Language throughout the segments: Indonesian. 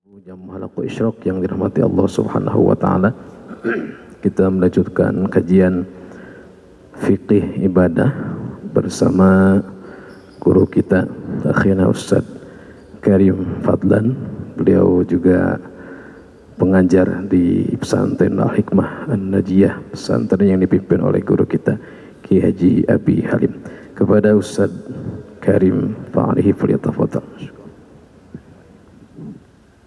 Jam halaqah isyraq yang dirahmati Allah Subhanahu wa taala. Kita melanjutkan kajian fikih ibadah bersama guru kita akhina Ustaz Karim Fadlan. Beliau juga pengajar di pesantren Al-Hikmah An-Najiyah, pesantren yang dipimpin oleh guru kita Ki Haji Abi Halim. Kepada Ustaz Karim fa'alihi falyatafadhal.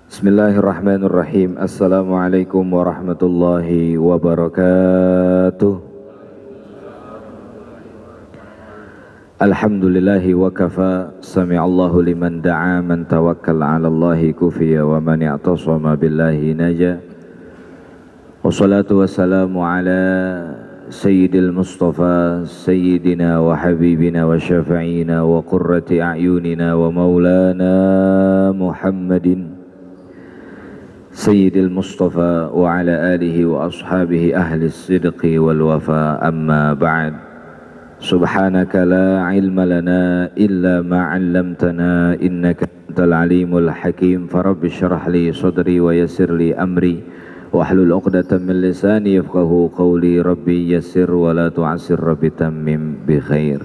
Bismillahirrahmanirrahim. Assalamualaikum warahmatullahi wabarakatuh. Alhamdulillahi wa kafa. Sami'allahu liman da'a man tawakkal 'ala Allahi kufiya wa man i'tasama billahi naja. Wassalatu wassalamu ala sayyidil mustafa sayyidina wa habibina wa syafi'ina wa qurrati a'yunina wa maulana Muhammadin Sayyidil Mustafa wa ala alihi wa ashabihi ahli sidqi wal wafa, amma ba'd. Subhanaka la ilma lana illa ma 'allamtana innaka antal alimul hakim. Farabbi syrah li sadri wa yassir li amri wahlul 'uqdatam min lisani yafqahu qawli. Rabbi yassir wa la tu'assir, rabbi tammim bi khair.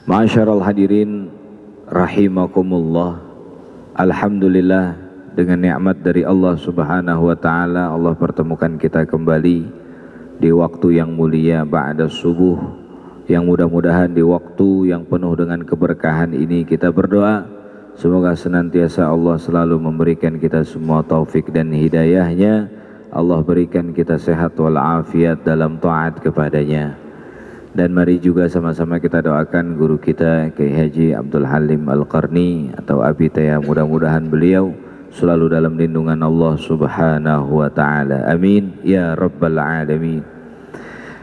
Ma'asyiral hadirin rahimakumullah. Alhamdulillah, dengan nikmat dari Allah Subhanahu wa taala, Allah pertemukan kita kembali di waktu yang mulia ba'da subuh, yang mudah-mudahan di waktu yang penuh dengan keberkahan ini kita berdoa semoga senantiasa Allah selalu memberikan kita semua taufik dan hidayahnya. Allah berikan kita sehat walafiat dalam taat kepadanya. Dan mari juga sama-sama kita doakan guru kita Kiai Haji Abdul Halim Al-Qarni atau Abi Taya, mudah-mudahan beliau selalu dalam lindungan Allah Subhanahu wa taala. Amin ya rabbal alamin.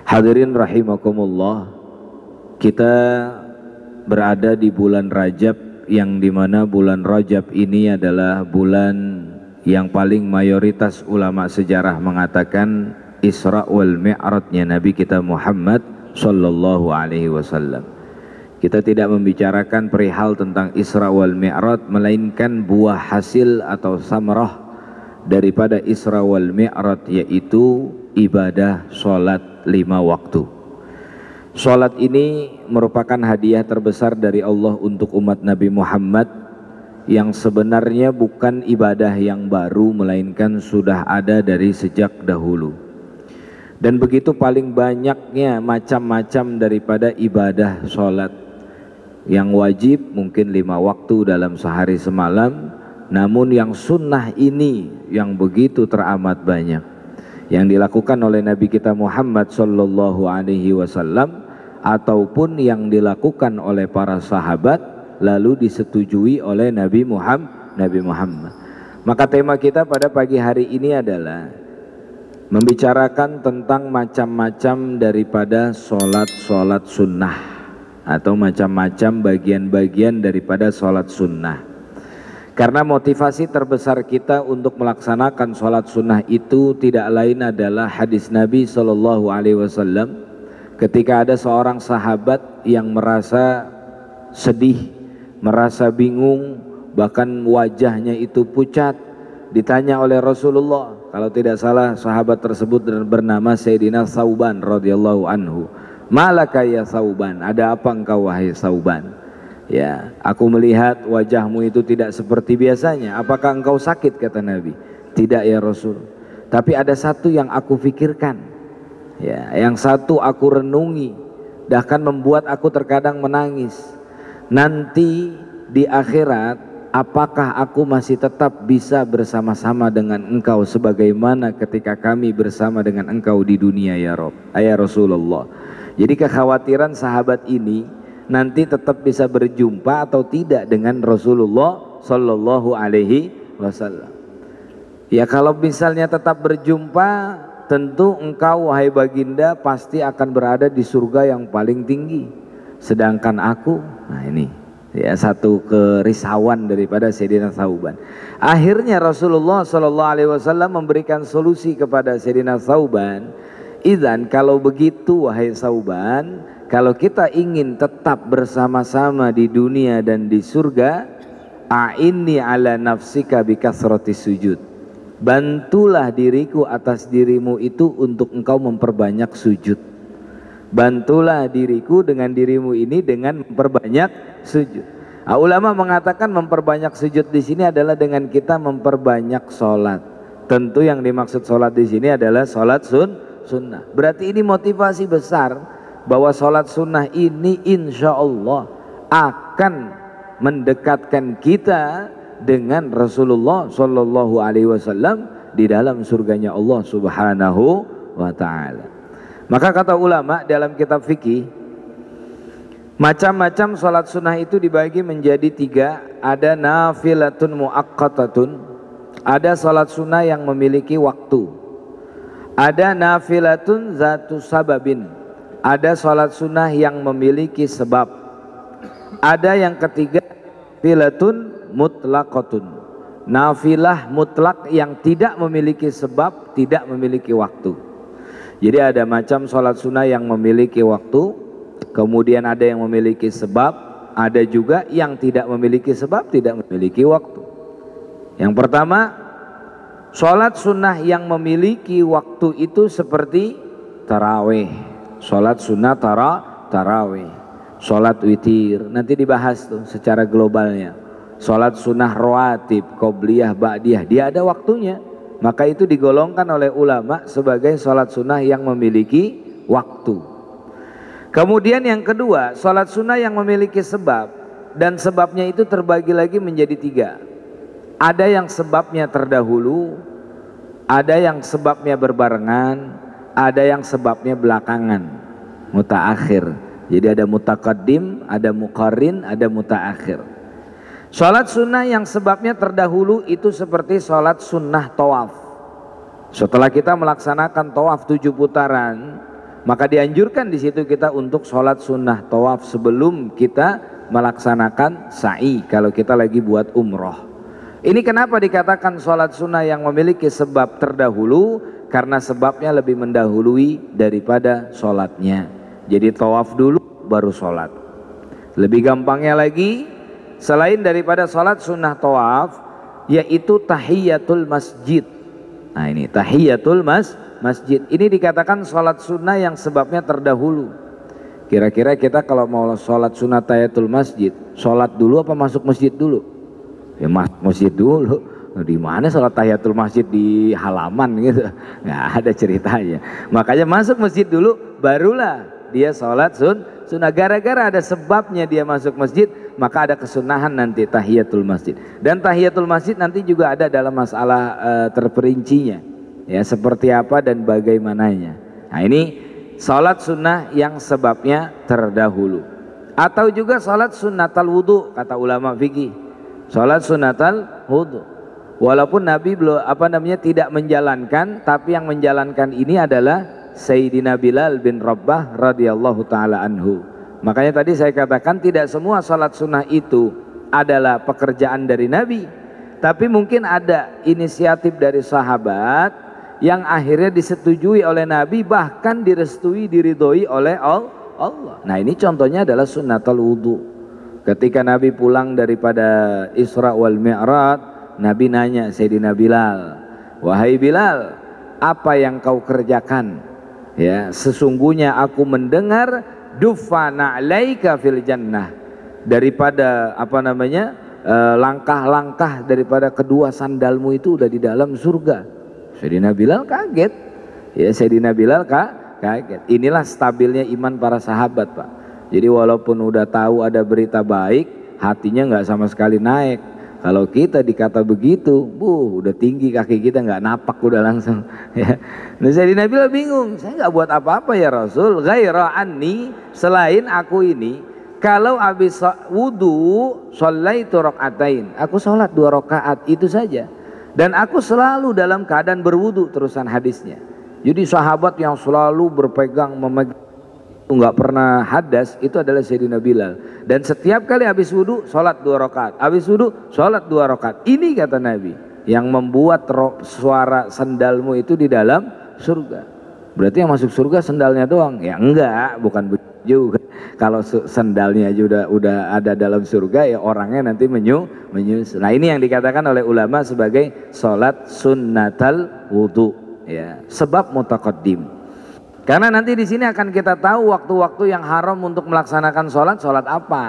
Hadirin rahimakumullah, kita berada di bulan Rajab, yang dimana bulan Rajab ini adalah bulan yang paling mayoritas ulama sejarah mengatakan Isra wal Mi'rajnya Nabi kita Muhammad sallallahu alaihi wasallam. Kita tidak membicarakan perihal tentang Isra wal Mi'raj, melainkan buah hasil atau samrah daripada Isra wal Mi'raj, yaitu ibadah sholat 5 waktu. Sholat ini merupakan hadiah terbesar dari Allah untuk umat Nabi Muhammad, yang sebenarnya bukan ibadah yang baru, melainkan sudah ada dari sejak dahulu. Dan begitu paling banyaknya macam-macam daripada ibadah sholat. Yang wajib mungkin 5 waktu dalam sehari semalam, namun yang sunnah ini yang begitu teramat banyak, yang dilakukan oleh Nabi kita Muhammad sallallahu alaihi wasallam ataupun yang dilakukan oleh para sahabat lalu disetujui oleh Nabi Muhammad. Maka tema kita pada pagi hari ini adalah membicarakan tentang macam-macam daripada sholat sunnah atau macam-macam bagian-bagian daripada sholat sunnah. Karena motivasi terbesar kita untuk melaksanakan sholat sunnah itu tidak lain adalah hadis Nabi Shallallahu Alaihi Wasallam ketika ada seorang sahabat yang merasa sedih, merasa bingung, bahkan wajahnya itu pucat. Ditanya oleh Rasulullah, kalau tidak salah sahabat tersebut bernama Sayyidina Thauban radhiyallahu anhu. Malaka ya Thauban, ada apa engkau wahai Thauban? Ya, aku melihat wajahmu itu tidak seperti biasanya. Apakah engkau sakit, kata Nabi? Tidak ya Rasul, tapi ada satu yang aku pikirkan, ya, yang satu aku renungi, bahkan membuat aku terkadang menangis. Nanti di akhirat, apakah aku masih tetap bisa bersama-sama dengan engkau sebagaimana ketika kami bersama dengan engkau di dunia ya Rabb, ya Rasulullah? Jadi kekhawatiran sahabat ini nanti tetap bisa berjumpa atau tidak dengan Rasulullah Sallallahu Alaihi Wasallam. Ya kalau misalnya tetap berjumpa, tentu engkau wahai baginda pasti akan berada di surga yang paling tinggi. Sedangkan aku, nah ini ya satu kerisauan daripada Sayyidina Thauban. Akhirnya Rasulullah Sallallahu Alaihi Wasallam memberikan solusi kepada Sayyidina Thauban. Idzan, kalau begitu wahai Thauban, kalau kita ingin tetap bersama-sama di dunia dan di surga, a'inni ala nafsika bikasrati sujud. Bantulah diriku atas dirimu itu untuk engkau memperbanyak sujud. Bantulah diriku dengan dirimu ini dengan memperbanyak sujud. Ulama mengatakan memperbanyak sujud di sini adalah dengan kita memperbanyak sholat. Tentu yang dimaksud sholat di sini adalah sholat sunnah. Berarti ini motivasi besar bahwa sholat sunnah ini insya Allah akan mendekatkan kita dengan Rasulullah Shallallahu Alaihi Wasallam di dalam surganya Allah Subhanahu wa Ta'ala. Maka kata ulama dalam kitab fikih, macam-macam sholat sunnah itu dibagi menjadi 3. Ada nafilatun muaqqatatun, ada sholat sunnah yang memiliki waktu. Ada nafilatun zatu sababin, ada sholat sunnah yang memiliki sebab. Ada yang ketiga nafilatun mutlaqatun, nafilah mutlak yang tidak memiliki sebab, tidak memiliki waktu. Jadi ada macam sholat sunnah yang memiliki waktu, kemudian ada yang memiliki sebab, ada juga yang tidak memiliki sebab, tidak memiliki waktu. Yang pertama, sholat sunnah yang memiliki waktu itu seperti tarawih, sholat sunnah tarawih, sholat witir, nanti dibahas tuh secara globalnya. Sholat sunnah rawatib, qobliyah, ba'diyah, dia ada waktunya. Maka itu digolongkan oleh ulama sebagai sholat sunnah yang memiliki waktu. Kemudian yang kedua, sholat sunnah yang memiliki sebab, dan sebabnya itu terbagi lagi menjadi 3. Ada yang sebabnya terdahulu, ada yang sebabnya berbarengan, ada yang sebabnya belakangan, mutaakhir. Jadi ada mutaqaddim, ada muqarrin, ada mutaakhir. Sholat sunnah yang sebabnya terdahulu itu seperti sholat sunnah tawaf. Setelah kita melaksanakan tawaf 7 putaran, maka dianjurkan di situ kita untuk sholat sunnah tawaf sebelum kita melaksanakan sa'i kalau kita lagi buat umroh. Ini kenapa dikatakan sholat sunnah yang memiliki sebab terdahulu? Karena sebabnya lebih mendahului daripada sholatnya. Jadi tawaf dulu baru sholat. Lebih gampangnya lagi, selain daripada sholat sunnah tawaf, yaitu tahiyatul masjid. Nah ini tahiyatul masjid. Ini dikatakan sholat sunnah yang sebabnya terdahulu. Kira-kira kita kalau mau sholat sunnah tahiyatul masjid, sholat dulu apa masuk masjid dulu? Ya masjid dulu. Di mana sholat tahiyatul masjid? Di halaman gitu? Nggak ada ceritanya. Makanya masuk masjid dulu, barulah dia sholat sunnah. Gara-gara ada sebabnya dia masuk masjid, maka ada kesunahan nanti tahiyatul masjid. Dan tahiyatul masjid nanti juga ada dalam masalah terperincinya, ya seperti apa dan bagaimananya. Nah ini sholat sunnah yang sebabnya terdahulu. Atau juga sholat sunnatal wudu, kata ulama fikih. Sholat sunnatal wudu, walaupun Nabi belum tidak menjalankan, tapi yang menjalankan ini adalah Sayyidina Bilal bin Rabah radhiyallahu taala anhu. Makanya tadi saya katakan tidak semua salat sunnah itu adalah pekerjaan dari Nabi, tapi mungkin ada inisiatif dari sahabat yang akhirnya disetujui oleh Nabi, bahkan direstui, diridhoi oleh Allah. Nah ini contohnya adalah sunnatul wudu. Ketika Nabi pulang daripada Isra wal Mi'raj, Nabi nanya Sayyidina Bilal, "Wahai Bilal, apa yang kau kerjakan? Ya, sesungguhnya aku mendengar dufana alaika fil jannah, daripada langkah-langkah daripada kedua sandalmu itu udah di dalam surga." Sayyidina Bilal kaget. Ya, Sayyidina Bilal kaget. Inilah stabilnya iman para sahabat, Pak. Jadi walaupun udah tahu ada berita baik, hatinya nggak sama sekali naik. Kalau kita dikata begitu, udah tinggi kaki kita nggak napak udah langsung. Ya. Nah Sayyidina Bilal bingung, saya nggak buat apa-apa ya Rasul, ghaira anni, selain aku ini, kalau habis wudu, shallaitu rakaatain, aku sholat 2 rakaat itu saja. Dan aku selalu dalam keadaan berwudu, terusan hadisnya. Jadi sahabat yang selalu memegang nggak pernah hadas itu adalah Sayyidina Bilal. Dan setiap kali habis wudu sholat 2 rakaat, habis wudu sholat 2 rakaat. Ini kata Nabi yang membuat suara sandalmu itu di dalam surga. Berarti yang masuk surga sandalnya doang? Ya enggak, bukan begitu. juga. Kalau sendalnya aja udah ada dalam surga, ya orangnya nanti menyusul. Nah ini yang dikatakan oleh ulama sebagai sholat sunnatal wudu, ya, sebab mutaqaddim. Karena nanti di sini akan kita tahu waktu-waktu yang haram untuk melaksanakan sholat apa,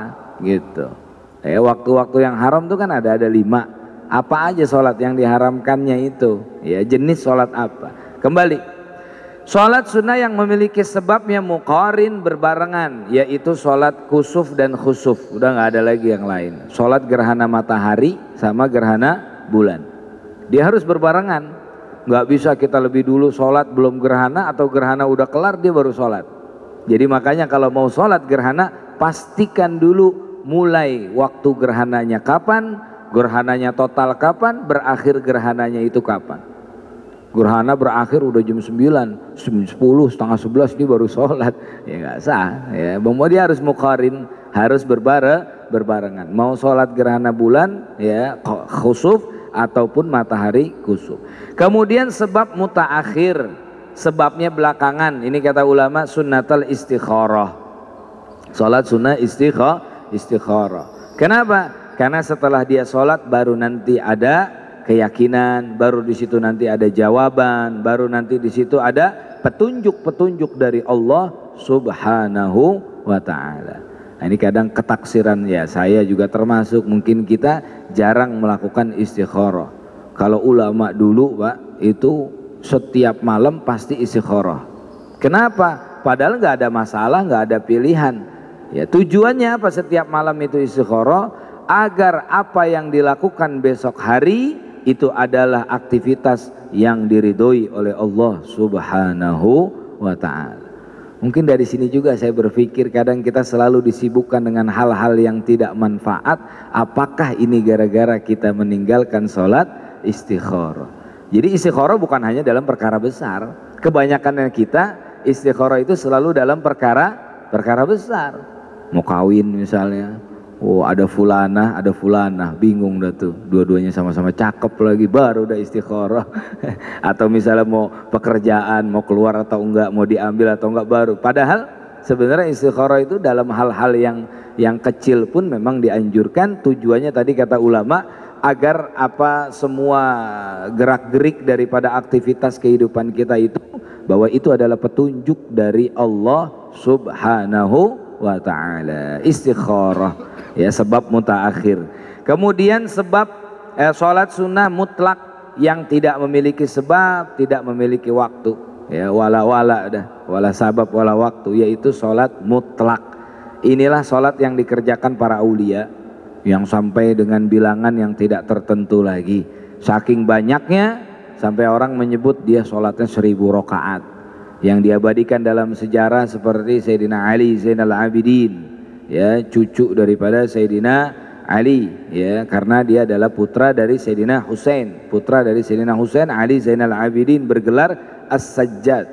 gitu. Ya, waktu-waktu yang haram itu kan ada 5. Apa aja sholat yang diharamkannya itu, ya, jenis sholat apa. Kembali, sholat sunnah yang memiliki sebabnya muqarin berbarengan, yaitu sholat kusuf dan khusuf. Udah nggak ada lagi yang lain. Sholat gerhana matahari sama gerhana bulan, dia harus berbarengan. Nggak bisa kita lebih dulu sholat belum gerhana, atau gerhana udah kelar dia baru sholat. Jadi makanya kalau mau sholat gerhana, pastikan dulu mulai waktu gerhananya kapan, gerhananya total kapan, berakhir gerhananya itu kapan. Gerhana berakhir udah jam 9, 10, setengah 11 dia baru sholat, ya nggak sah, ya. Mau dia harus muqarin, harus berbarengan. Mau sholat gerhana bulan, ya, khusuf ataupun matahari kusuf. Kemudian sebab mutaakhir, sebabnya belakangan. Ini kata ulama sunnatul istikharah. Sholat sunnah istikharah. Kenapa? Karena setelah dia sholat baru nanti ada keyakinan, baru di situ nanti ada jawaban, baru nanti di situ ada petunjuk-petunjuk dari Allah Subhanahu wa Ta'ala. Nah, ini kadang ketaksiran, ya, saya juga termasuk, mungkin kita jarang melakukan istikharah. Kalau ulama dulu, Pak, itu setiap malam pasti istikharah. Kenapa? Padahal nggak ada masalah, nggak ada pilihan. Ya, tujuannya apa setiap malam itu istikharah? Agar apa yang dilakukan besok hari itu adalah aktivitas yang diridhoi oleh Allah Subhanahu wa Ta'ala. Mungkin dari sini juga saya berpikir, kadang kita selalu disibukkan dengan hal-hal yang tidak manfaat. Apakah ini gara-gara kita meninggalkan sholat istikharah? Jadi istikharah bukan hanya dalam perkara besar. Kebanyakan kita istikharah itu selalu dalam perkara besar. Mau kawin misalnya, oh ada fulanah, bingung dah tuh, dua-duanya sama-sama cakep lagi, baru udah istikharah. Atau misalnya mau pekerjaan, mau keluar atau enggak, mau diambil atau enggak, baru. Padahal sebenarnya istikharah itu dalam hal-hal yang kecil pun memang dianjurkan. Tujuannya tadi kata ulama, agar apa semua gerak-gerik daripada aktivitas kehidupan kita itu, bahwa itu adalah petunjuk dari Allah Subhanahu wa Ta'ala. Istikharah, ya, sebab mutaakhir. Kemudian sebab sholat sunnah mutlak yang tidak memiliki sebab, tidak memiliki waktu, ya, wala sabab wala waktu, yaitu sholat mutlak. Inilah sholat yang dikerjakan para aulia, yang sampai dengan bilangan yang tidak tertentu lagi. Saking banyaknya sampai orang menyebut dia sholatnya 1000 rakaat. Yang diabadikan dalam sejarah seperti Sayyidina Ali Zainal Abidin, ya, cucu daripada Sayyidina Ali, ya, karena dia adalah putra dari Sayyidina Husain. Putra dari Sayyidina Husain, Ali Zainal Abidin bergelar As-Sajjad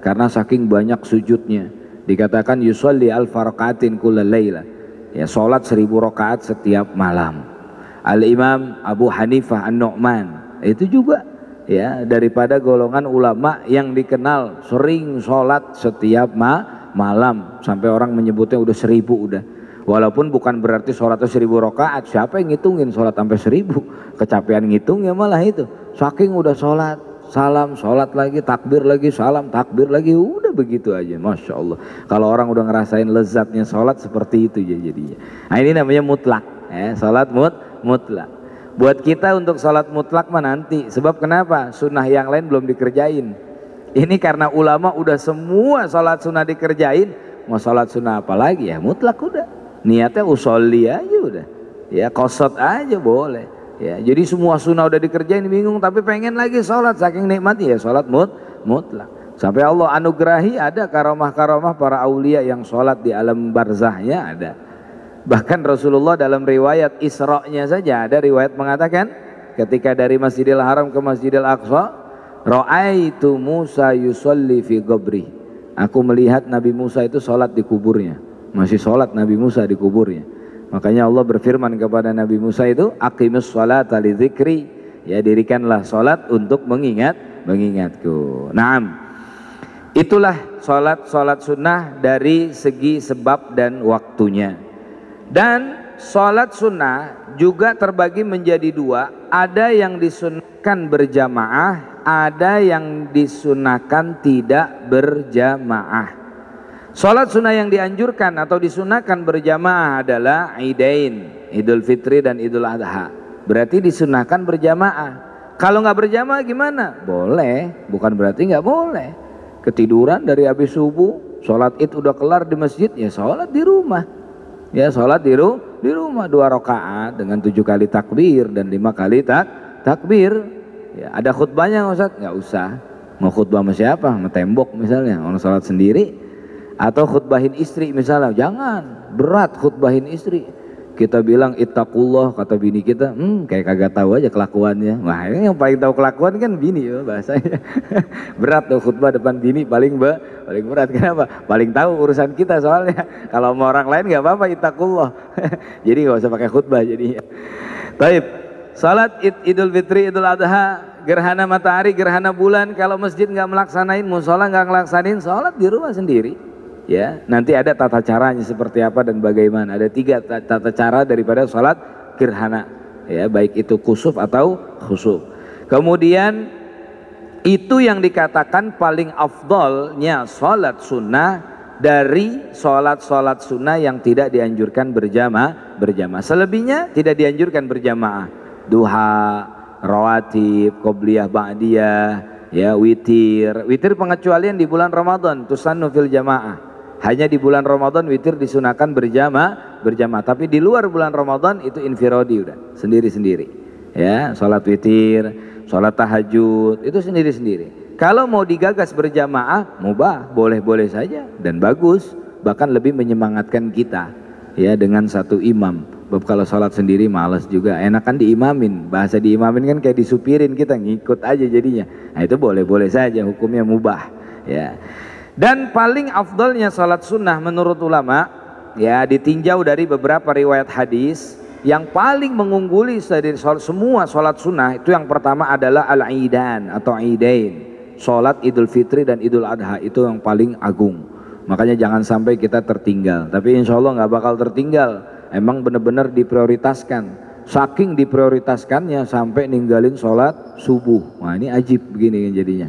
karena saking banyak sujudnya. Dikatakan yusolli al-farqatin kullal laila, ya, sholat 1000 rakaat setiap malam. Al-Imam Abu Hanifah An-Nu'man itu juga, ya, daripada golongan ulama yang dikenal sering sholat setiap malam, sampai orang menyebutnya udah 1000 udah. Walaupun bukan berarti sholatnya 1000 rakaat. Siapa yang ngitungin sholat sampai 1000? Kecapean ngitungnya malah itu. Saking udah sholat, salam, sholat lagi, takbir lagi, salam, takbir lagi, udah begitu aja. Masya Allah. Kalau orang udah ngerasain lezatnya sholat seperti itu ya jadinya. Nah ini namanya mutlak, ya, sholat mutlak. Buat kita untuk sholat mutlak mah nanti. Sebab kenapa? Sunnah yang lain belum dikerjain. Ini karena ulama udah semua sholat sunnah dikerjain. Mau sholat sunnah apa lagi, ya mutlak udah. Niatnya usolli aja udah, ya, qasad aja boleh, ya. Jadi semua sunnah udah dikerjain, bingung tapi pengen lagi sholat, saking nikmatnya, ya sholat mutlak. Sampai Allah anugerahi ada karomah-karomah para aulia yang sholat di alam barzahnya ada. Bahkan Rasulullah dalam riwayat Isra-nya saja ada riwayat mengatakan, ketika dari Masjidil Haram ke Masjidil Aqsa, ra'aitu Musa yusolli fi qabri. Aku melihat Nabi Musa itu sholat di kuburnya. Masih sholat Nabi Musa di kuburnya. Makanya Allah berfirman kepada Nabi Musa itu, aqimus sholata li dzikri, ya, dirikanlah sholat untuk mengingatku. Naam. Itulah sholat sunnah dari segi sebab dan waktunya. Dan sholat sunnah juga terbagi menjadi dua. Ada yang disunahkan berjamaah, ada yang disunahkan tidak berjamaah. Sholat sunnah yang dianjurkan atau disunahkan berjamaah adalah Idain, Idul Fitri dan Idul Adha. Berarti disunahkan berjamaah. Kalau nggak berjamaah gimana? Boleh, bukan berarti nggak boleh. Ketiduran dari habis subuh, sholat id udah kelar di masjid, ya sholat di rumah. Ya sholat di rumah 2 rakaat dengan 7 kali takbir dan 5 kali takbir. Ya, ada khutbahnya nggak Ustaz? Nggak usah. Mau khutbah sama siapa? Sama tembok misalnya, orang sholat sendiri. Atau khutbahin istri misalnya, jangan berat khutbahin istri. Kita bilang ittaqullah, kata bini kita, kayak kagak tahu aja kelakuannya. Wah, ini yang paling tahu kelakuan kan bini ya bahasanya. Berat tuh khutbah depan bini, paling berat. Kenapa? Paling tahu urusan kita soalnya. Kalau sama orang lain nggak apa-apa ittaqullah. Jadi nggak usah pakai khutbah jadinya. Taib. Salat Idul Fitri, Idul Adha, gerhana matahari, gerhana bulan, kalau masjid nggak melaksanain, musola nggak ngelaksanain, salat di rumah sendiri. Ya, nanti ada tata caranya seperti apa dan bagaimana. Ada 3 tata cara daripada sholat gerhana, ya, baik itu kusuf atau khusuf. Kemudian itu yang dikatakan paling afdolnya sholat sunnah dari sholat sunnah yang tidak dianjurkan berjamaah. Selebihnya tidak dianjurkan berjamaah. Duha, rawatib, qobliyah, ba'diyah, ya, witir pengecualian di bulan Ramadan, tusannu fil jamaah. Hanya di bulan Ramadan witir disunahkan berjamaah, tapi di luar bulan Ramadan itu infiradi, udah sendiri-sendiri. Ya, sholat witir, sholat tahajud itu sendiri-sendiri. Kalau mau digagas berjamaah, mubah, boleh-boleh saja dan bagus, bahkan lebih menyemangatkan kita, ya, dengan satu imam. Sebab kalau sholat sendiri malas juga, enakan diimamin. Bahasa diimamin kan kayak disupirin, kita ngikut aja jadinya. Nah, itu boleh-boleh saja, hukumnya mubah, ya. Dan paling afdolnya sholat sunnah menurut ulama, ya, ditinjau dari beberapa riwayat hadis, yang paling mengungguli dari semua sholat sunnah itu yang pertama adalah al-idan atau idain, sholat Idul Fitri dan Idul Adha, itu yang paling agung. Makanya jangan sampai kita tertinggal. Tapi insya Allah nggak bakal tertinggal. Emang benar-benar diprioritaskan. Saking diprioritaskannya sampai ninggalin sholat subuh. Wah, ini ajib begini jadinya.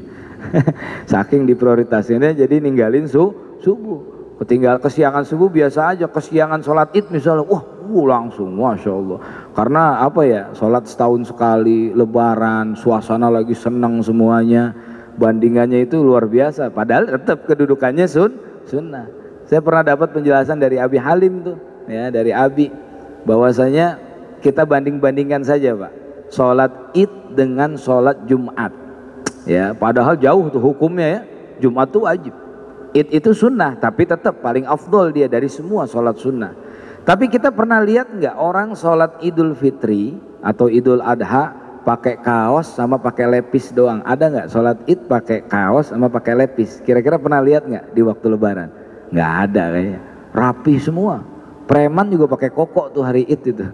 Saking diprioritaskannya jadi ninggalin subuh. Ketinggal kesiangan subuh biasa aja, kesiangan sholat id misalnya, langsung, masya Allah. Karena apa ya, sholat setahun sekali, lebaran, suasana lagi senang semuanya, bandingannya itu luar biasa. Padahal tetap kedudukannya sunnah. Saya pernah dapat penjelasan dari Abi Halim tuh, ya, dari Abi, bahwasanya kita banding-bandingkan saja Pak, sholat id dengan sholat Jumat. Ya, padahal jauh tuh hukumnya, ya. Jumat tuh wajib, id itu sunnah, tapi tetap paling afdol dia dari semua sholat sunnah. Tapi kita pernah lihat nggak orang sholat Idul Fitri atau Idul Adha pakai kaos sama pakai lepis doang? Ada nggak sholat id pakai kaos sama pakai lepis? Kira-kira pernah lihat nggak di waktu lebaran? Nggak ada kayaknya. Rapi semua. Preman juga pakai koko tuh hari id itu.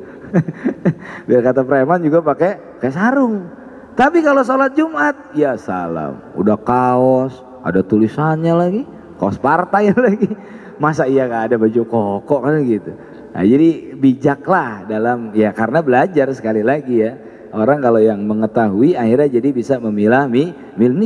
Biar kata preman juga pakai sarung. Tapi kalau sholat Jumat, ya salam, udah kaos, ada tulisannya lagi, kaos partai lagi. Masa iya gak ada baju koko kan gitu. Nah, jadi bijaklah dalam, ya, karena belajar sekali lagi, ya. Orang kalau yang mengetahui akhirnya jadi bisa memilah ini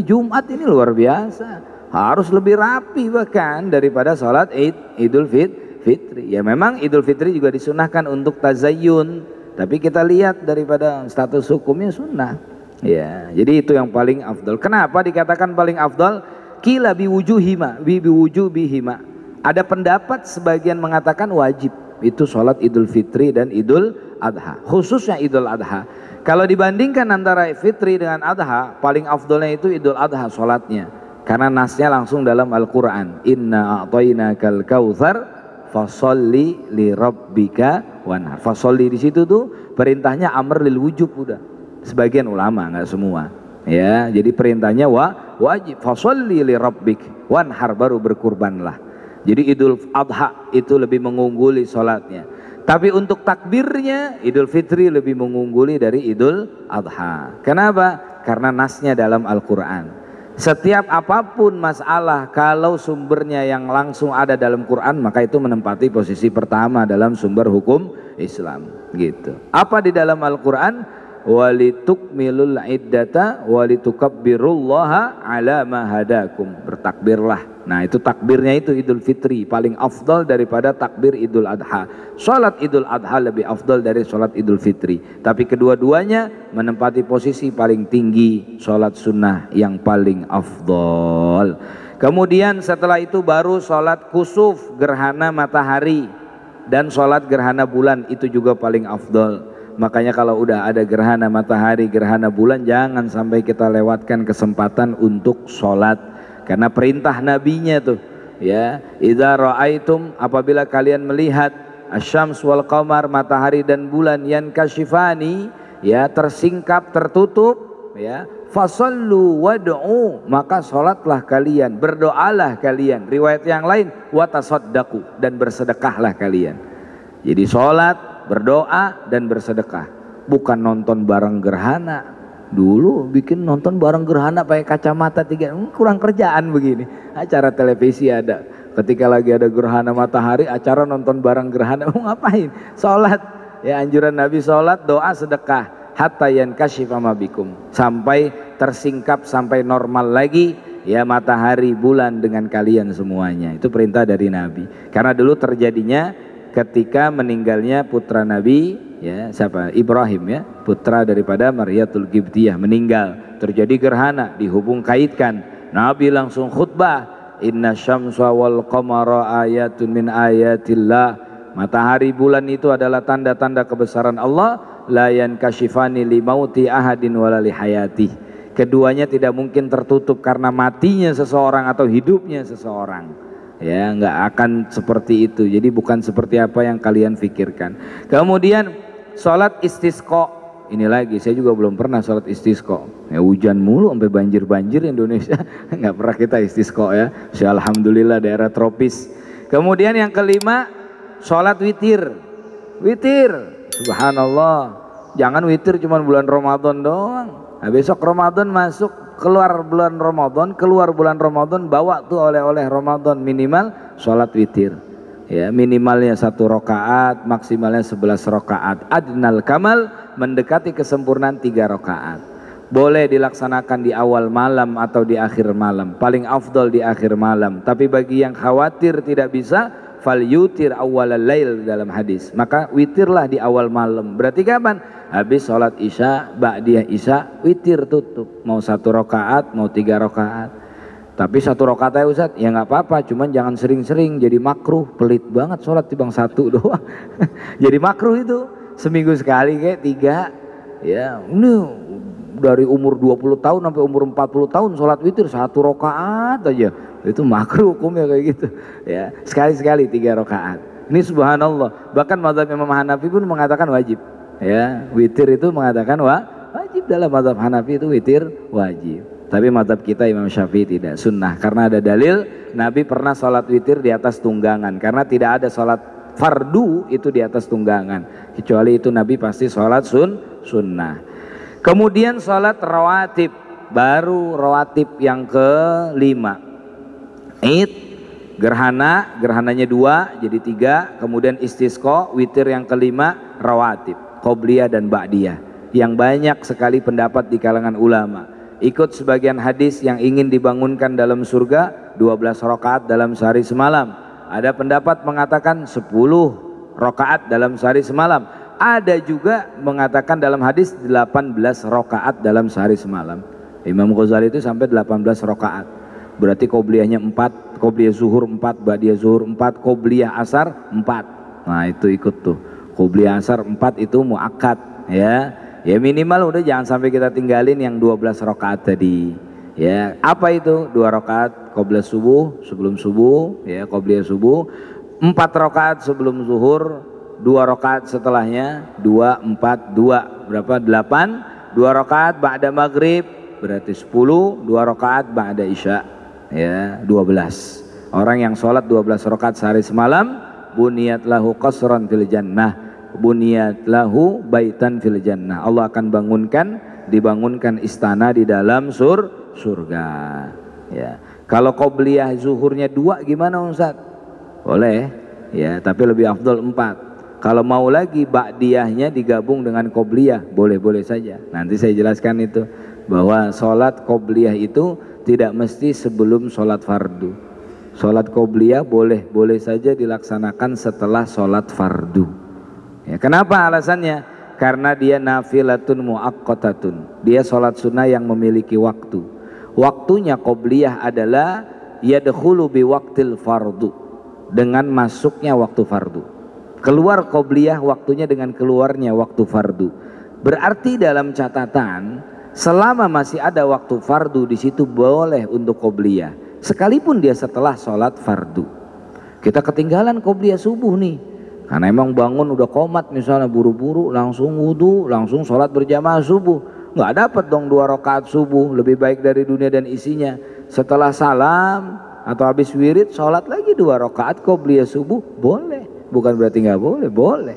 Jumat ini luar biasa. Harus lebih rapi bahkan daripada sholat Idul Fitri. Ya memang Idul Fitri juga disunahkan untuk tazayyun, tapi kita lihat daripada status hukumnya sunnah. Ya, jadi itu yang paling afdal. Kenapa dikatakan paling afdal? Qila biwujuhima, biwujubihima. Ada pendapat sebagian mengatakan wajib. Itu sholat Idul Fitri dan Idul Adha. Khususnya Idul Adha. Kalau dibandingkan antara Fitri dengan Adha, paling afdalnya itu Idul Adha sholatnya. Karena nasnya langsung dalam Al-Quran. Inna a'tainakal kautsar fasholli li rabbika wanhar. Fasholli di situ tuh perintahnya amr lil wujub udah. Sebagian ulama, nggak semua, ya. Jadi perintahnya wajib, fasholli li rabbik wanhar, baru berkurbanlah. Jadi Idul Adha itu lebih mengungguli sholatnya. Tapi untuk takbirnya Idul Fitri lebih mengungguli dari Idul Adha. Kenapa? Karena nasnya dalam Al-Quran. Setiap apapun masalah kalau sumbernya yang langsung ada dalam Quran, maka itu menempati posisi pertama dalam sumber hukum Islam gitu. Apa di dalam Al-Quran? Walitukmilul iddata walitukabbirullaha ala ma hadakum. Bertakbirlah. Nah, itu takbirnya itu Idul Fitri paling afdal daripada takbir Idul Adha. Salat Idul Adha lebih afdal dari salat Idul Fitri. Tapi kedua-duanya menempati posisi paling tinggi, salat sunnah yang paling afdal. Kemudian setelah itu baru salat kusuf, gerhana matahari, dan salat gerhana bulan, itu juga paling afdal. Makanya kalau udah ada gerhana matahari, gerhana bulan, jangan sampai kita lewatkan kesempatan untuk sholat, karena perintah nabinya tuh ya, idza ra'aitum, apabila kalian melihat asyams wal qamar, matahari dan bulan, yankashifani, ya, tersingkap, tertutup, ya, fasallu wad'u, maka sholatlah kalian, berdoalah kalian. Riwayat yang lain watasaddaqu, dan bersedekahlah kalian. Jadi sholat, berdoa, dan bersedekah, bukan nonton bareng gerhana. Dulu bikin nonton bareng gerhana pakai kacamata tiga, kurang kerjaan begini. Acara televisi ada, ketika lagi ada gerhana matahari, acara nonton bareng gerhana, mau ngapain? Sholat, ya, anjuran Nabi sholat, doa, sedekah, hatta yankashifa ma bikum, sampai tersingkap, sampai normal lagi, ya, matahari, bulan dengan kalian semuanya. Itu perintah dari Nabi. Karena dulu terjadinya ketika meninggalnya putra Nabi, ya, siapa? Ibrahim, ya, putra daripada Maryatul Qibtiyah, meninggal, terjadi gerhana, dihubung kaitkan. Nabi langsung khutbah, inna syamsa wal qamara ayatun min ayatillah, matahari, bulan itu adalah tanda-tanda kebesaran Allah, la yankashifani li mauti ahadin wala li hayati, keduanya tidak mungkin tertutup karena matinya seseorang atau hidupnya seseorang. Ya, nggak akan seperti itu. Jadi bukan seperti apa yang kalian pikirkan. Kemudian sholat istisqa, ini lagi, saya juga belum pernah sholat istisqa. Ya, hujan mulu sampai banjir-banjir Indonesia, nggak pernah kita istisqa, ya. Alhamdulillah daerah tropis. Kemudian yang kelima, sholat witir. Witir, subhanallah. Jangan witir cuma bulan Ramadan doang. Nah, besok Ramadan masuk, keluar bulan Ramadan, bawa tuh oleh-oleh Ramadan, minimal sholat witir, ya, minimalnya 1 rakaat, maksimalnya 11 rakaat. Adnal kamal, mendekati kesempurnaan 3 rakaat. Boleh dilaksanakan di awal malam atau di akhir malam, paling afdal di akhir malam. Tapi bagi yang khawatir tidak bisa, fal yutir awwalal lail dalam hadis, maka witirlah di awal malam. Berarti kapan? Habis sholat isya, ba'diyah isya, witir tutup. Mau 1 rakaat, mau 3 rakaat. Tapi 1 rakaat aja Ustaz, ya nggak apa-apa, cuman jangan sering-sering, jadi makruh. Pelit banget sholat timbang 1 doang. Jadi makruh itu, seminggu sekali kayak 3. Ya, ini dari umur 20 tahun sampai umur 40 tahun sholat witir 1 rakaat aja. Itu makruh hukumnya kayak gitu. Ya, sekali-sekali 3 rakaat. Ini subhanallah. Bahkan mazhab Imam Hanafi pun mengatakan wajib. Ya, witir itu mengatakan wajib, dalam mazhab Hanafi itu witir wajib. Tapi mazhab kita Imam Syafi'i tidak, sunnah, karena ada dalil Nabi pernah sholat witir di atas tunggangan, karena tidak ada sholat fardu itu di atas tunggangan, kecuali itu Nabi pasti sholat sunnah. Kemudian sholat rawatib, baru rawatib yang kelima. Id, gerhananya 2 jadi 3, kemudian istisqa, witir yang kelima, rawatib, qobliyah dan ba'diyah, yang banyak sekali pendapat di kalangan ulama. Ikut sebagian hadis yang ingin dibangunkan dalam surga 12 rakaat dalam sehari semalam. Ada pendapat mengatakan 10 rakaat dalam sehari semalam. Ada juga mengatakan dalam hadis 18 rakaat dalam sehari semalam. Imam Ghazali itu sampai 18 rakaat. Berarti qobliyahnya 4, qobliyah zuhur 4, ba'diyah zuhur 4, qobliyah asar 4. Nah, itu ikut tuh. Qobliyah asar 4 itu muakkad, ya. Ya minimal udah jangan sampai kita tinggalin yang 12 rakaat tadi. Ya, apa itu? 2 rakaat qobliyah subuh, sebelum subuh, ya, qobliyah subuh. 4 rakaat sebelum zuhur, 2 rakaat setelahnya, 2, 4, 2, berapa? 8. 2 rakaat ba'da maghrib, berarti 10. 2 rakaat ba'da isya, ya, 12. Orang yang sholat 12 rakaat sehari semalam, buniyat lahu qasran fil jannah, buniyat lahu baitan fil jannah, Allah akan dibangunkan istana di dalam surga. Ya. Kalau qobliyah zuhurnya 2 gimana Ustaz? Boleh, ya, tapi lebih afdol 4. Kalau mau lagi ba'diyahnya digabung dengan qobliyah, boleh-boleh saja. Nanti saya jelaskan itu, bahwa sholat qobliyah itu tidak mesti sebelum sholat fardu. Sholat qobliyah boleh saja dilaksanakan setelah sholat fardu. Ya, kenapa alasannya? Karena dia nafilatun muaqqatatun. Dia sholat sunnah yang memiliki waktu. Waktunya qobliyah adalah yadkhulu biwaqtil fardu, dengan masuknya waktu fardu. Keluar qobliyah waktunya dengan keluarnya waktu fardu. Berarti dalam catatan, selama masih ada waktu fardu di situ boleh untuk qobliyah, sekalipun dia setelah sholat fardu. Kita ketinggalan qobliyah subuh nih, karena emang bangun udah qomat misalnya, buru-buru langsung wudu, langsung sholat berjamaah subuh, nggak dapat dong 2 rakaat subuh, lebih baik dari dunia dan isinya. Setelah salam atau habis wirid sholat lagi 2 rakaat qobliyah subuh, boleh. Bukan berarti nggak boleh, boleh.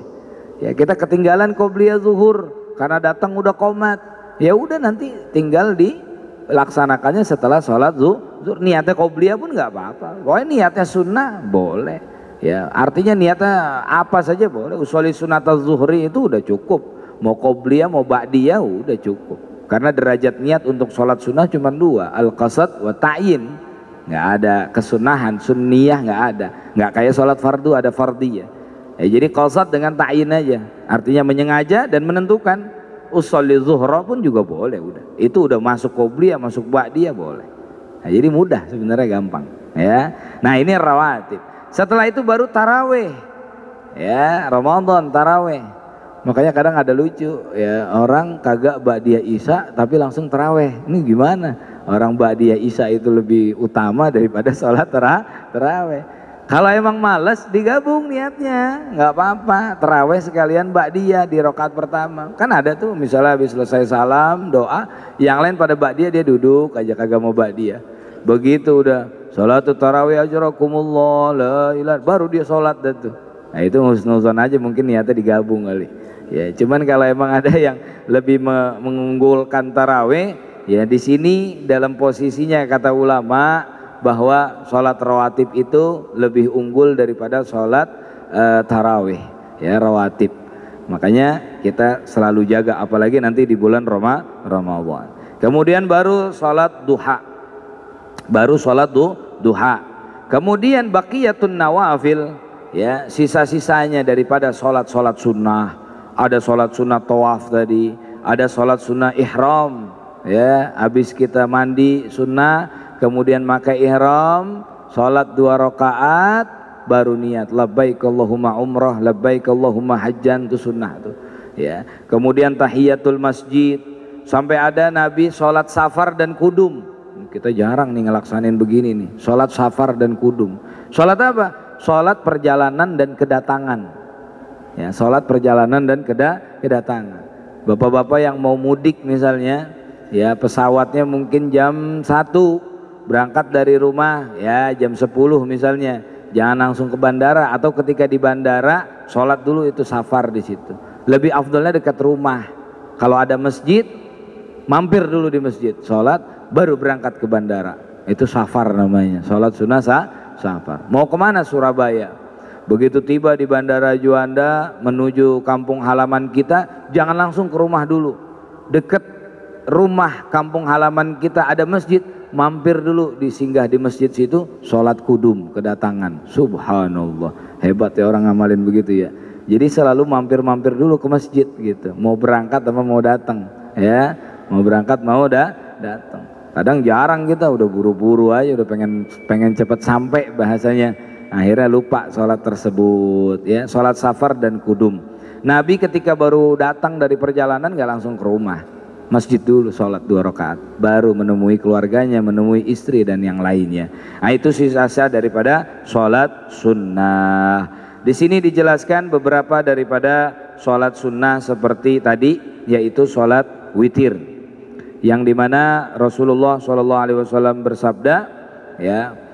Ya, kita ketinggalan qobliyah zuhur karena datang udah qomat, ya udah nanti tinggal dilaksanakannya setelah sholat zuhur. Niatnya qobliyah pun nggak apa-apa, pokoknya niatnya sunnah boleh. Ya, artinya niatnya apa saja boleh. Usholi sunnatal zuhri itu udah cukup. Mau qobliyah mau ba'diyah udah cukup. Karena derajat niat untuk sholat sunnah cuma 2, al-qasad wa ta'yin. Nggak ada kesunahan, sunniyah nggak ada. Nggak kayak sholat fardu ada fardiyah. Ya, jadi qasad dengan ta'yin aja, artinya menyengaja dan menentukan. Usholi zuhra pun juga boleh, udah. Itu udah masuk qobliyah, masuk ba'diyah boleh. Nah, jadi mudah sebenarnya, gampang. Ya. Nah, ini rawatib. Setelah itu baru taraweh. Ya, Ramadan taraweh. Makanya kadang ada lucu ya, orang kagak ba'diyah isya tapi langsung taraweh. Ini gimana? Orang ba'diyah isya itu lebih utama daripada sholat taraweh. Kalau emang males digabung niatnya, nggak apa-apa. Taraweh sekalian ba'diyah di rakaat pertama. Kan ada tuh misalnya habis selesai salam doa, yang lain pada ba'diyah dia duduk aja kagak mau ba'diyah. Begitu udah sholatul tarawih ajrakumullah la ilaha, baru dia sholat dah tuh. Nah itu husnuzon aja, mungkin niatnya digabung kali. Ya, cuman kalau emang ada yang lebih mengunggulkan tarawih, ya di sini dalam posisinya kata ulama bahwa sholat rawatib itu lebih unggul daripada sholat tarawih, ya rawatib. Makanya kita selalu jaga, apalagi nanti di bulan Ramadan. Kemudian baru sholat duha, duha. Kemudian baqiyatun nawafil, ya sisa-sisanya daripada sholat sunnah. Ada sholat sunnah tawaf tadi, ada sholat sunnah ihram, ya habis kita mandi sunnah, kemudian pakai ihram, sholat 2 rakaat, baru niat labbaik Allahumma umrah, labbaik Allahumma hajjan, itu sunnah tuh. Ya, kemudian tahiyatul masjid, sampai ada Nabi sholat safar dan kudum. Kita jarang nih ngelaksanin begini nih, sholat safar dan kudum. Sholat apa? Sholat perjalanan dan kedatangan. Ya, sholat perjalanan dan kedatangan. Bapak-bapak yang mau mudik misalnya, ya pesawatnya mungkin jam 1, berangkat dari rumah ya jam 10 misalnya, jangan langsung ke bandara, atau ketika di bandara sholat dulu, itu safar di situ. Lebih afdolnya dekat rumah. Kalau ada masjid, mampir dulu di masjid, sholat, baru berangkat ke bandara. Itu safar namanya, sholat sunnah safar. Mau kemana? Surabaya. Begitu tiba di Bandara Juanda menuju kampung halaman kita, jangan langsung ke rumah dulu. Deket rumah kampung halaman kita ada masjid, mampir dulu, disinggah di masjid situ, sholat kudum kedatangan. Subhanallah, hebat ya orang ngamalin begitu ya. Jadi selalu mampir-mampir dulu ke masjid gitu. Mau berangkat apa mau datang, ya. Mau berangkat mau datang. Kadang jarang, kita udah buru-buru aja, udah pengen cepet sampai bahasanya. Akhirnya lupa sholat tersebut, ya sholat safar dan kudum. Nabi ketika baru datang dari perjalanan nggak langsung ke rumah, masjid dulu sholat 2 rakaat, baru menemui keluarganya, menemui istri dan yang lainnya. Nah itu sisa-sisa daripada sholat sunnah. Di sini dijelaskan beberapa daripada sholat sunnah seperti tadi, yaitu sholat witir, yang dimana Rasulullah SAW bersabda, ya,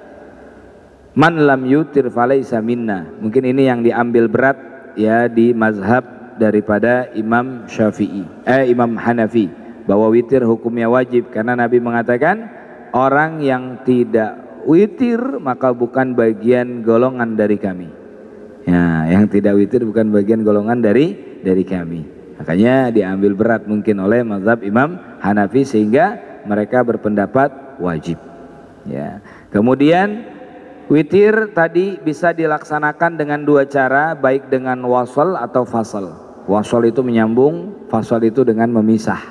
man lam yutir falaisa minna. Mungkin ini yang diambil berat ya di mazhab daripada Imam Syafi'i, Imam Hanafi, bahwa witir hukumnya wajib, karena Nabi mengatakan orang yang tidak witir maka bukan bagian golongan dari kami. Ya, yang tidak witir bukan bagian golongan dari kami. Makanya diambil berat mungkin oleh mazhab Imam Hanafi sehingga mereka berpendapat wajib. Ya. Kemudian witir tadi bisa dilaksanakan dengan dua cara, baik dengan wasal atau fasal. Wasal itu menyambung, fasal itu dengan memisah.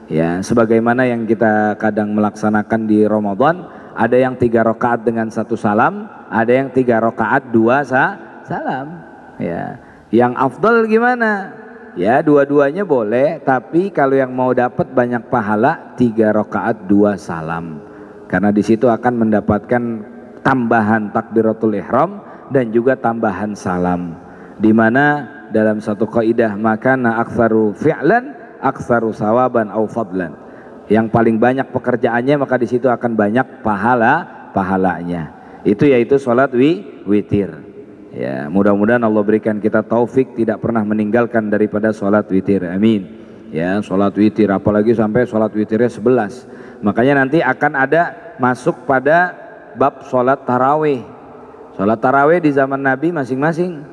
Ya, sebagaimana yang kita kadang melaksanakan di Ramadan, ada yang 3 rakaat dengan 1 salam, ada yang 3 rakaat 2 salam. Ya, yang afdal gimana? Ya, dua-duanya boleh, tapi kalau yang mau dapat banyak pahala 3 rakaat 2 salam. Karena di situ akan mendapatkan tambahan takbiratul ihram dan juga tambahan salam. Di mana dalam satu kaidah makana aktsaru fi'lan aktsaru sawaban au fadlan. Yang paling banyak pekerjaannya maka di situ akan banyak pahalanya. Itu yaitu salat witir. Ya, mudah-mudahan Allah berikan kita taufik tidak pernah meninggalkan daripada sholat witir, amin. Ya, sholat witir, apalagi sampai sholat witirnya 11. Makanya nanti akan ada masuk pada bab sholat tarawih. Sholat tarawih di zaman Nabi masing-masing.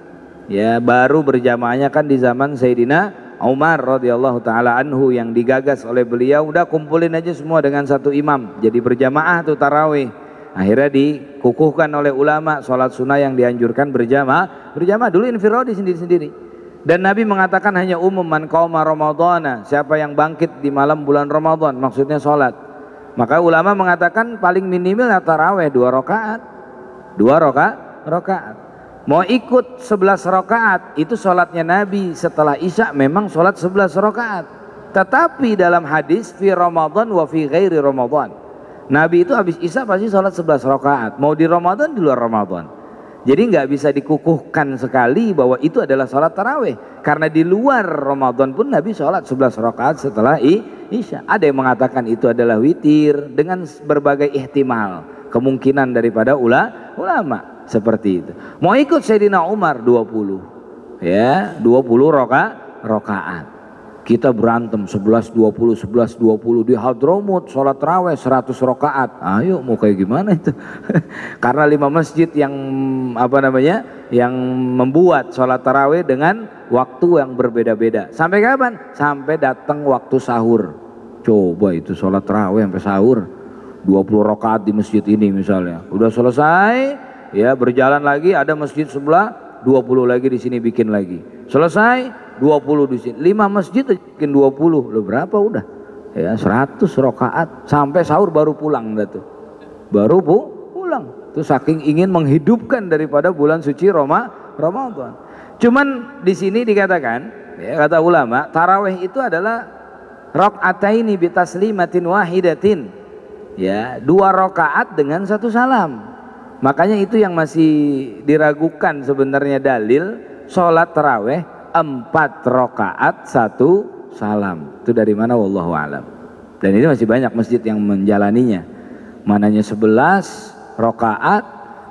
Ya, baru berjamaahnya kan di zaman Sayyidina Umar radhiyallahu taala anhu, yang digagas oleh beliau, udah kumpulin aja semua dengan satu imam, jadi berjamaah tuh tarawih. Akhirnya dikukuhkan oleh ulama sholat sunnah yang dianjurkan berjamaah dulu infiradi sendiri-sendiri. Dan Nabi mengatakan hanya umum, man qauma ramadhana, siapa yang bangkit di malam bulan Ramadan, maksudnya sholat. Maka ulama mengatakan paling minimal tarawih 2 rakaat. 2 rakaat. Mau ikut 11 rakaat, itu sholatnya Nabi setelah Isya memang sholat 11 rakaat. Tetapi dalam hadis fi Ramadan wa fi ghairi Ramadan, Nabi itu habis Isya pasti sholat 11 rakaat, mau di Ramadan di luar Ramadan. Jadi nggak bisa dikukuhkan sekali bahwa itu adalah sholat tarawih, karena di luar Ramadan pun Nabi sholat 11 rakaat setelah Isya. Ada yang mengatakan itu adalah witir dengan berbagai ihtimal, kemungkinan daripada ulama seperti itu. Mau ikut Sayyidina Umar 20, ya 20 rakaat. Kita berantem 11-20 di Hadramut sholat tarawih 100 rakaat. Ayo mau kayak gimana itu? Karena 5 masjid yang yang membuat sholat tarawih dengan waktu yang berbeda-beda. Sampai kapan? Sampai datang waktu sahur. Coba itu sholat tarawih sampai sahur 20 rakaat di masjid ini misalnya. Udah selesai, ya berjalan lagi, ada masjid sebelah 20 lagi di sini bikin lagi. Selesai 20 di sini, 5 masjid bikin 20, lo berapa udah? Ya 100 rakaat sampai sahur baru pulang dah tuh. Baru pulang. Tuh saking ingin menghidupkan daripada bulan suci Ramadan. Cuman di sini dikatakan, ya kata ulama, tarawih itu adalah rakaataini bi taslimatin wahidatin. Ya, 2 rakaat dengan 1 salam. Makanya itu yang masih diragukan sebenarnya dalil sholat tarawih 4 rakaat 1 salam. Itu dari mana wallahu alam. Dan ini masih banyak masjid yang menjalaninya. Mananya 11 rakaat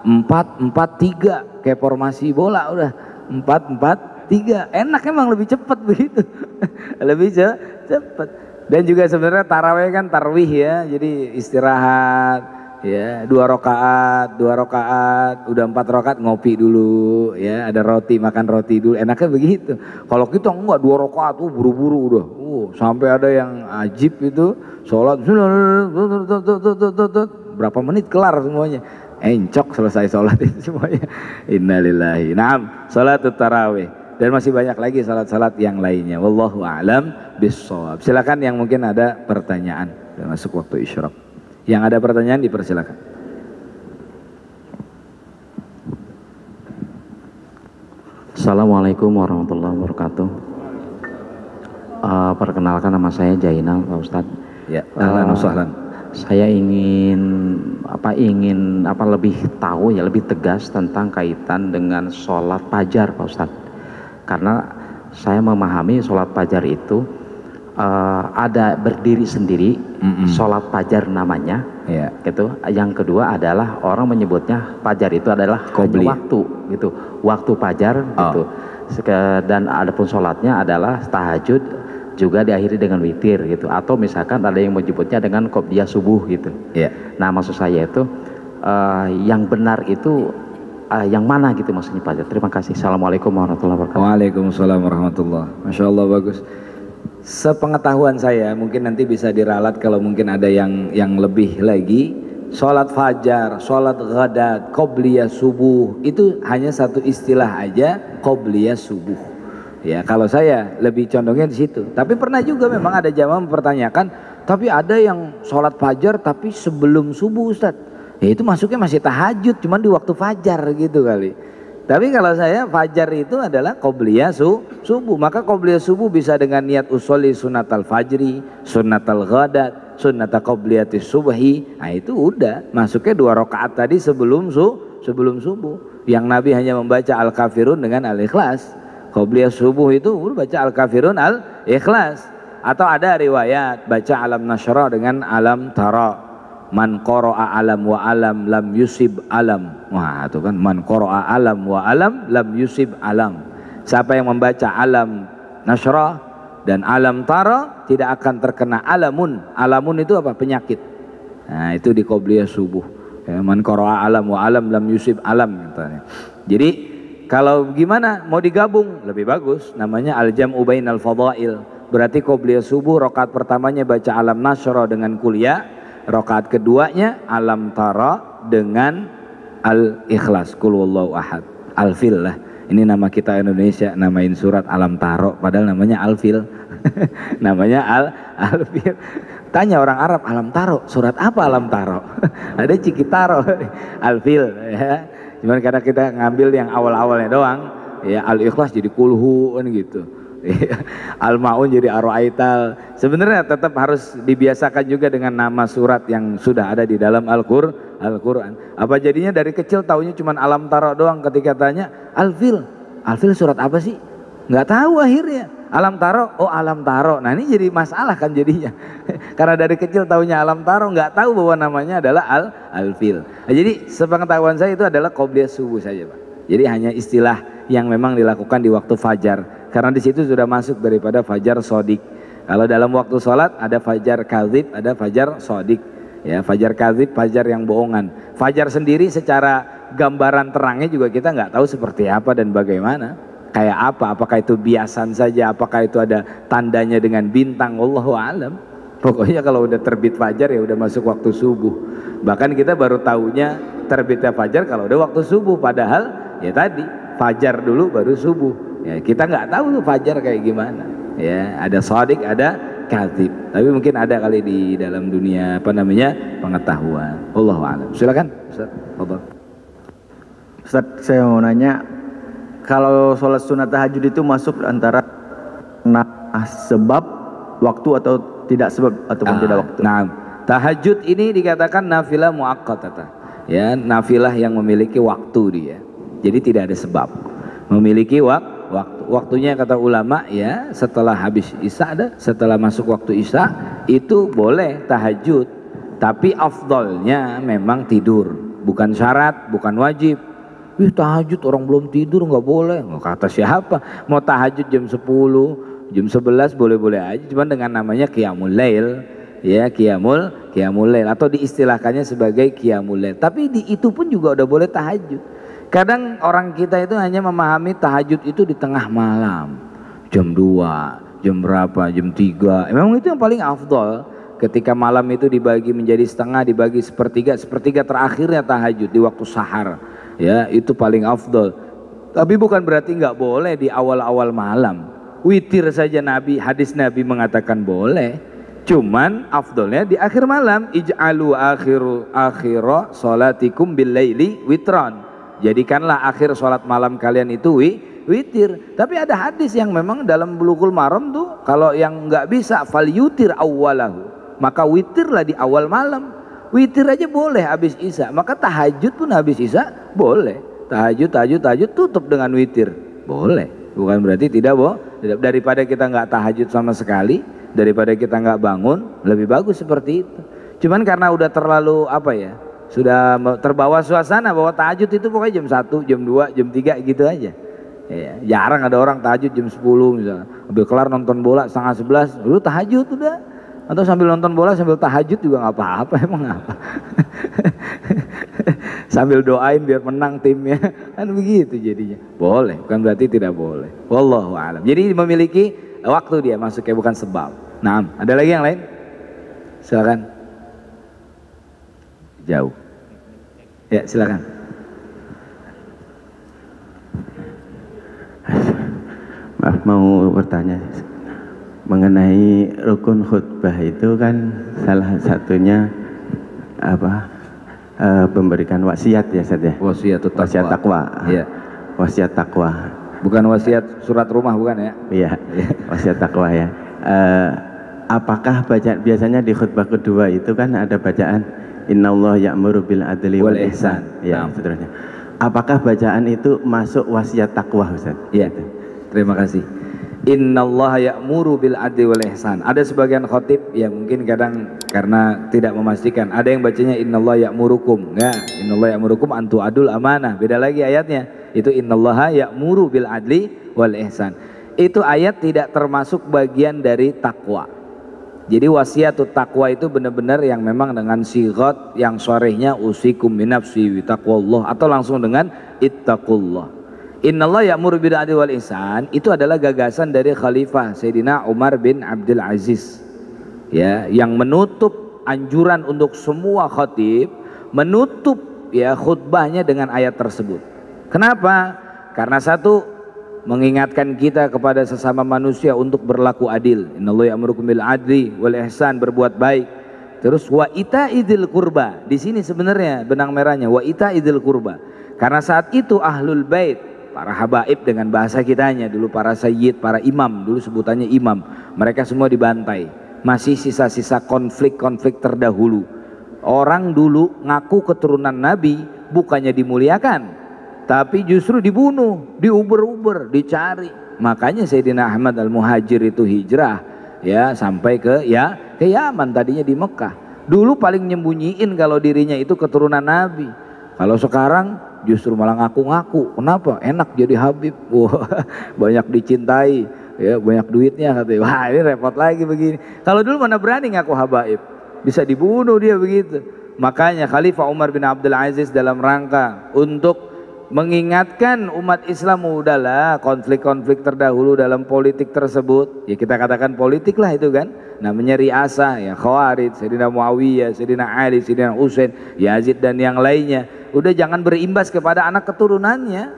4-4-3 kayak formasi bola udah 4-4-3. Enak emang, lebih cepat begitu. Lebih cepat. Dan juga sebenarnya tarawih kan tarwih ya. Jadi istirahat. Ya 2 rakaat, udah 4 rakaat ngopi dulu, ya ada roti, makan roti dulu, enaknya begitu. Kalau kita enggak 2 rakaat tuh buru-buru udah, sampai ada yang ajib itu sholat berapa menit kelar semuanya, encok selesai sholat itu semuanya. Innalillahi. Naam, sholat tarawih. Dan masih banyak lagi salat-salat yang lainnya. Wallahu a'lam bishawab. Silakan yang mungkin ada pertanyaan. Sudah masuk waktu isyraq. Yang ada pertanyaan dipersilakan. Assalamualaikum warahmatullahi wabarakatuh. Perkenalkan nama saya Jainal, Pak Ustadz. Ya, ahlan wa sahlan. Saya ingin lebih tahu ya, lebih tegas tentang kaitan dengan sholat fajar, Pak Ustadz. Karena saya memahami sholat fajar itu ada berdiri sendiri, sholat fajar namanya, ya. Gitu. Yang kedua adalah orang menyebutnya fajar itu adalah hanya waktu, gitu, waktu fajar, gitu. Dan adapun sholatnya adalah tahajud juga diakhiri dengan witir gitu, atau misalkan ada yang menyebutnya dengan qobliyah subuh gitu. Nah maksud saya itu yang benar itu yang mana gitu maksudnya Pak Hajar. Terima kasih. Assalamualaikum warahmatullahi wabarakatuh. Waalaikumsalam warahmatullahi. Masya Allah, bagus. Sepengetahuan saya, mungkin nanti bisa diralat kalau mungkin ada yang lebih lagi. Sholat fajar, sholat ghadat, qobliyah subuh, itu hanya satu istilah aja, qobliyah subuh. Ya, kalau saya lebih condongnya di situ. Tapi pernah juga memang ada jamaah mempertanyakan, tapi ada yang sholat fajar tapi sebelum subuh Ustaz. Ya itu masuknya masih tahajud, cuman di waktu fajar gitu kali. Tapi kalau saya fajar itu adalah qobliyah subuh. Maka qobliyah subuh bisa dengan niat usolli sunatal fajri, sunatal ghadat, sunatal qobliyatis subhi. Nah itu udah masuknya 2 rakaat tadi sebelum subuh. Yang Nabi hanya membaca Al-Kafirun dengan Al-Ikhlas. Qobliyah subuh itu baca Al-Kafirun Al-Ikhlas. Atau ada riwayat baca Alam Nashrah dengan Alam Tara. Man qara'a alam wa alam lam yusib alam. Wah itu kan, man qara'a alam wa alam lam yusib alam. Siapa yang membaca Alam Nashrah dan Alam Tara tidak akan terkena alamun. Alamun itu apa? Penyakit. Nah itu di qobliyah subuh. Ya, man qara'a alam wa alam lam yusib alam katanya. Jadi kalau gimana mau digabung lebih bagus, namanya al-jam'u bainal fadhail. Berarti qobliyah subuh rakaat pertamanya baca Alam Nashrah dengan kuliah, rakaat keduanya Alam Tara dengan Al-Ikhlas, Qul huwallahu ahad. Al-Fil lah. Ini nama kita Indonesia namain surat Alam Tara padahal namanya Al-Fil. Namanya Al-Fil. Tanya orang Arab, Alam Tara, surat apa Alam Tara? Ada Cikitaro, Al-Fil ya. Cuman karena kita ngambil yang awal-awalnya doang, ya Al-Ikhlas jadi kulhu kan gitu. Al-Ma'un jadi Ar-Ra'aital. Sebenarnya tetap harus dibiasakan juga dengan nama surat yang sudah ada di dalam Al-Qur'an. Apa jadinya dari kecil taunya cuman Alam Tara doang, ketika tanya Al-Fil. Al-Fil surat apa sih? Nggak tahu akhirnya. Alam Taro, oh Alam Taro. Nah ini jadi masalah kan jadinya. Karena dari kecil taunya Alam Taro, nggak tahu bahwa namanya adalah Al-Fil. Nah, jadi sepengetahuan saya itu adalah qobliyah subuh saja Pak. Jadi hanya istilah yang memang dilakukan di waktu fajar. Karena di situ sudah masuk daripada fajar sodik. Kalau dalam waktu sholat ada fajar kadzib, ada fajar sodik. Ya, fajar kadzib, fajar yang bohongan. Fajar sendiri secara gambaran terangnya juga kita nggak tahu seperti apa dan bagaimana. Kayak apa, apakah itu biasan saja, apakah itu ada tandanya dengan bintang, wallahu alam. Pokoknya kalau udah terbit fajar ya udah masuk waktu subuh. Bahkan kita baru tahunya terbitnya fajar kalau udah waktu subuh, padahal ya tadi fajar dulu baru subuh. Ya, kita nggak tahu tuh fajar kayak gimana. Ya, ada shadiq, ada kadzib. Tapi mungkin ada kali di dalam dunia apa namanya pengetahuan. Wallahu alam. Silakan, Ustaz. Ustaz, saya mau nanya, kalau sholat sunat tahajud itu masuk antara sebab waktu atau tidak sebab ataupun tidak waktu? Nah, tahajud ini dikatakan nafilah muaqqatah. Ya, nafilah yang memiliki waktu dia. Jadi tidak ada sebab. Memiliki waktunya kata ulama ya, setelah habis Isya ada, setelah masuk waktu Isya itu boleh tahajud. Tapi afdolnya memang tidur, bukan syarat, bukan wajib. Tahajud orang belum tidur nggak boleh. Kata siapa? Mau tahajud jam 10, jam 11 boleh-boleh aja. Cuman dengan namanya qiyamul lail, ya qiyamul lail atau diistilahkannya sebagai qiyamul lail. Tapi di itu pun juga udah boleh tahajud. Kadang orang kita itu hanya memahami tahajud itu di tengah malam, jam 2, jam berapa, jam 3. Memang itu yang paling afdol. Ketika malam itu dibagi menjadi setengah, dibagi sepertiga terakhirnya tahajud di waktu sahar. Ya itu paling afdol. Tapi bukan berarti nggak boleh di awal-awal malam. Witir saja Nabi, hadis Nabi mengatakan boleh. Cuman afdolnya di akhir malam. Ij'alu akhira salatikum bil laili witran. Jadikanlah akhir sholat malam kalian itu witir. Tapi ada hadis yang memang dalam Bulughul Maram tuh, kalau yang nggak bisa fal yutir awwalahu, maka witirlah di awal malam. Witir aja boleh habis Isya, maka tahajud pun habis Isya boleh. Tahajud tutup dengan witir, boleh. Bukan berarti tidak daripada kita nggak tahajud sama sekali, daripada kita nggak bangun, lebih bagus seperti itu. Cuman karena udah terlalu apa ya, sudah terbawa suasana bahwa tahajud itu pokoknya jam 1, jam 2, jam 3 gitu aja. Ya, jarang ada orang tahajud jam 10 misalnya. Habis kelar nonton bola setengah 11, lu tahajud udah. Atau sambil nonton bola sambil tahajud juga nggak apa-apa, emang apa? Sambil doain biar menang timnya, kan begitu jadinya. Boleh, bukan berarti tidak boleh. Wallahu a'lam. Jadi memiliki waktu dia masuknya, bukan sebab. Nah, ada lagi yang lain? Silakan. Jauh. Ya, silakan. Maaf, mau bertanya mengenai rukun khutbah itu kan salah satunya apa? Memberikan wasiat ya, Ustaz ya. Wasiat takwa. Iya. Wasiat takwa. Bukan wasiat surat rumah, bukan ya? Iya. Wasiat takwa ya. Apakah biasanya di khutbah kedua itu kan ada bacaan Innallaha ya'muru bil adli wal ihsan. Ya, seterusnya. Apakah bacaan itu masuk wasiat takwa, Ustaz? Iya. Terima kasih. Innallaha ya'muru bil adli wal ihsan. Ada sebagian khatib yang mungkin kadang karena tidak memastikan, ada yang bacanya innallaha ya'murukum. Enggak, innallaha ya'murukum an tu'adul amanah. Beda lagi ayatnya. Itu innallaha ya'muru bil adli wal ihsan. Itu ayat tidak termasuk bagian dari takwa. Jadi wasiatut takwa itu benar-benar yang memang dengan sighat yang sharihnya usikum binafsi wa taqwallah, atau langsung dengan ittaqullah. Innallaha ya'muru bil adli wal ihsan itu adalah gagasan dari Khalifah Sayyidina Umar bin Abdul Aziz, ya, yang menutup anjuran untuk semua khatib, menutup ya khutbahnya dengan ayat tersebut. Kenapa? Karena satu, mengingatkan kita kepada sesama manusia untuk berlaku adil. Innallaha ya'murukum bil adli wal ihsan, berbuat baik. Terus wa ita'idil qurba. Di sini sebenarnya benang merahnya wa ita'idil qurba. Karena saat itu ahlul bait, para habaib dengan bahasa kitanya dulu, para sayyid, para imam, dulu sebutannya imam, mereka semua dibantai. Masih sisa-sisa konflik-konflik terdahulu. Orang dulu ngaku keturunan Nabi bukannya dimuliakan, tapi justru dibunuh, diuber-uber, dicari. Makanya Sayyidina Ahmad Al-Muhajir itu hijrah ya sampai ke Yaman, tadinya di Mekah. Dulu paling nyembunyiin kalau dirinya itu keturunan Nabi. Kalau sekarang justru malah ngaku-ngaku. Kenapa? Enak jadi Habib. Wah, banyak dicintai, ya, banyak duitnya katanya. Wah, ini repot lagi begini. Kalau dulu mana berani ngaku habaib, bisa dibunuh dia begitu. Makanya Khalifah Umar bin Abdul Aziz dalam rangka untuk mengingatkan umat Islam, udahlah konflik-konflik terdahulu dalam politik tersebut, ya kita katakan politik lah itu kan, namanya riasah ya, Khawarij, Sayyidina Muawiyah, Sayyidina Ali, Sayyidina Husain, Yazid dan yang lainnya, udah jangan berimbas kepada anak keturunannya.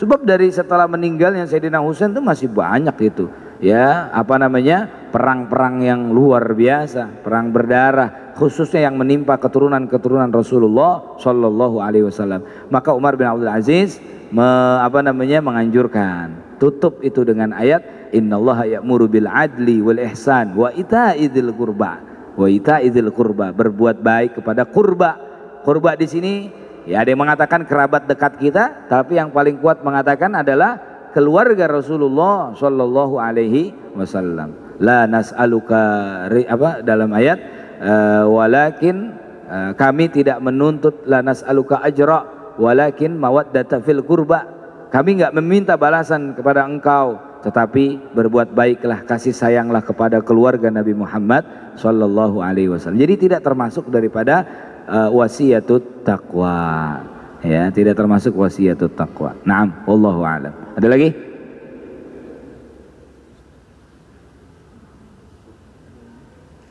Sebab dari setelah meninggalnya Sayyidina Husain itu masih banyak itu ya, apa namanya, perang-perang yang luar biasa, perang berdarah, khususnya yang menimpa keturunan-keturunan Rasulullah Shallallahu Alaihi Wasallam. Maka Umar bin Abdul Aziz menganjurkan, tutup itu dengan ayat Innallaha ya'muru bil adli wal ihsan wa ita'idil qurba. Wa ita'idil qurba, berbuat baik kepada kurba. Kurba di sini ya ada yang mengatakan kerabat dekat kita, tapi yang paling kuat mengatakan adalah keluarga Rasulullah Shallallahu Alaihi Wasallam. La nas'aluka dalam ayat walakin kami tidak menuntut la nas'aluka ajra walakin mawaddata fil qurba. Kami enggak meminta balasan kepada engkau, tetapi berbuat baiklah, kasih sayanglah kepada keluarga Nabi Muhammad sallallahu alaihi wasallam. Jadi tidak termasuk daripada wasiatut taqwa. Ya, tidak termasuk wasiatut taqwa. Naam, wallahu a'lam. Ada lagi?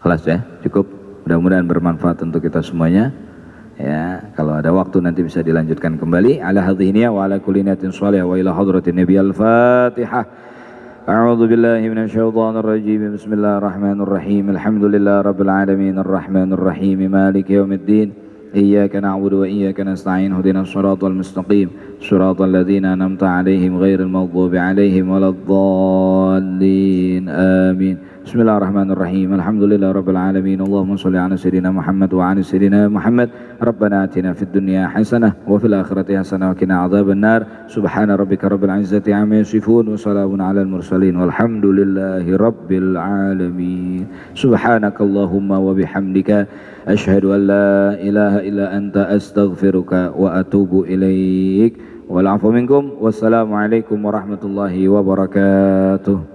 Kelas ya, cukup. Mudah-mudahan bermanfaat untuk kita semuanya. Ya, kalau ada waktu nanti bisa dilanjutkan kembali. Ala hadhihi niyya wa ala kulli niyatin shalihah wa ila hadratin Nabi al-Fatihah. A'udzu billahi minasyaitonir rajim. Bismillahirrahmanirrahim. Alhamdulillahi rabbil alamin arrahmanir rahim maliki yaumiddin. Iyyaka na'budu wa iyyaka nasta'in. Ihdinas shiratal mustaqim. Shiratal ladzina an'amta 'alaihim ghairil maghdubi 'alaihim waladdallin. Amin. Bismillahirrahmanirrahim. Alhamdulillahi rabbil alamin. Allahumma shalli ala sayyidina Muhammad wa ala sayyidina Muhammad. Rabbana atina fid dunya hasanah wa fil akhirati hasanah wa qina adzabannar. Subhana rabbika rabbil izzati 'amma yasifun wa salamun 'alal mursalin walhamdulillahi rabbil alamin. Subhanakallahumma wa bihamdika asyhadu an la ilaha illa anta astaghfiruka wa atubu ilaik. wal 'afwa minkum. Wassalamualaikum warahmatullahi wabarakatuh.